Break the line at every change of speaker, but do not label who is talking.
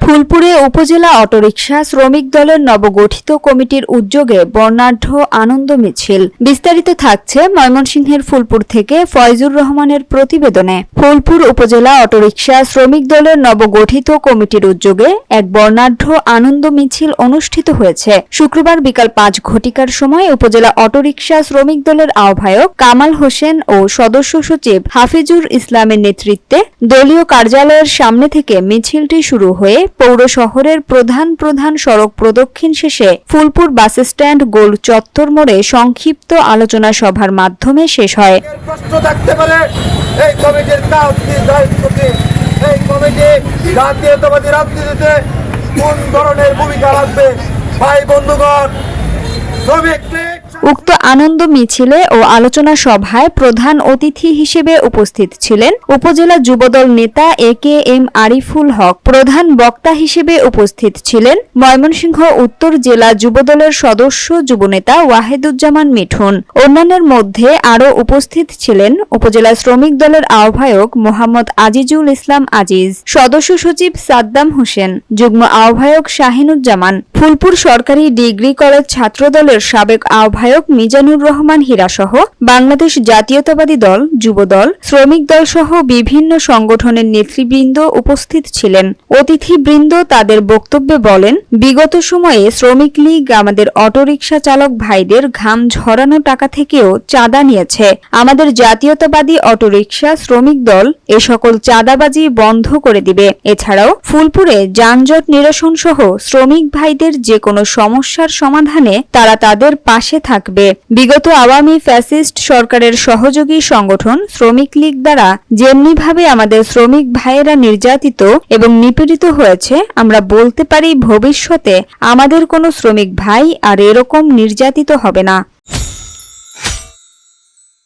ফুলপুরে উপজেলা অটোরিকশা শ্রমিক দলের নবগঠিত কমিটির উদ্যোগে বর্ণাঢ্য আনন্দ মিছিল। বিস্তারিত থাকছে ময়মনসিংহের ফুলপুর থেকে ফয়জুর রহমানের প্রতিবেদনে। ফুলপুর উপজেলা অটোরিকশা শ্রমিক দলের নবগঠিত কমিটির উদ্যোগে এক বর্ণাঢ্য আনন্দ মিছিল অনুষ্ঠিত হয়েছে। শুক্রবার বিকাল ৫ ঘটিকার সময় উপজেলা অটোরিকশা শ্রমিক দলের আহ্বায়ক কামাল হোসেন ও সদস্য সচিব হাফিজুর ইসলামের নেতৃত্বে দলীয় কার্যালয়ের সামনে থেকে মিছিলটি শুরু হয়ে পৌর শহরের প্রধান সড়ক প্রদক্ষিণ শেষে ফুলপুর বাসস্ট্যান্ড গোল চত্বর মোড়ে সংক্ষিপ্ত আলোচনা সভার মাধ্যমে শেষ হয়।
প্রশ্ন থাকতে পারে এই কমিটির কাজ কি দায়িত্ব কি, এই কমিটি জাতীয়তাবাদী রাজনীতিতে কোন ধরনের ভূমিকা রাখবে। ভাই বন্ধুগণ,
উক্ত আনন্দ মিছিলে ও আলোচনা সভায় প্রধান অতিথি হিসেবে উপস্থিত ছিলেন উপজেলা যুবদল নেতা AKM আরিফুল হক। প্রধান বক্তা হিসেবে উপস্থিত ছিলেন ময়মনসিংহ উত্তর জেলা যুবদলের সদস্য যুবনেতা ওয়াহিদুজ্জামান মিঠুন। অন্যান্যের মধ্যে আরও উপস্থিত ছিলেন উপজেলা শ্রমিক দলের আহ্বায়ক মোহাম্মদ আজিজুল ইসলাম আজিজ, সদস্য সচিব সাদ্দাম হোসেন, যুগ্ম আহ্বায়ক শাহিনুজ্জামান, ফুলপুর সরকারি ডিগ্রি কলেজ ছাত্রদলের সাবেক আহ্বায়ক মিজানুর রহমান হীরাসহ বাংলাদেশ জাতীয়তাবাদী দল, যুবদল, শ্রমিক দল সহ বিভিন্ন সংগঠনের নেতৃবৃন্দ উপস্থিত ছিলেন। অতিথিবৃন্দ তাদের বক্তব্যে বলেন, বিগত সময়ে শ্রমিক লীগ আমাদের অটোরিকশা চালক ভাইদের ঘাম ঝরানো টাকা থেকেও চাঁদা নিয়েছে। আমাদের জাতীয়তাবাদী অটোরিকশা শ্রমিক দল এ সকল চাঁদাবাজি বন্ধ করে দিবে। এছাড়াও ফুলপুরে যানজট নিরসন সহ শ্রমিক ভাইদের যে কোনো সমস্যার সমাধানে তারা তাদের পাশে থাকবে। বিগত আওয়ামী ফ্যাসিস্ট সরকারের সহযোগী সংগঠন শ্রমিক লীগ দ্বারা যেমনিভাবে আমাদের শ্রমিক ভাইয়েরা নির্যাতিত এবং নিপীড়িত হয়েছে, আমরা বলতে পারি ভবিষ্যতে আমাদের কোনো শ্রমিক ভাই আর এরকম নির্যাতিত হবে না।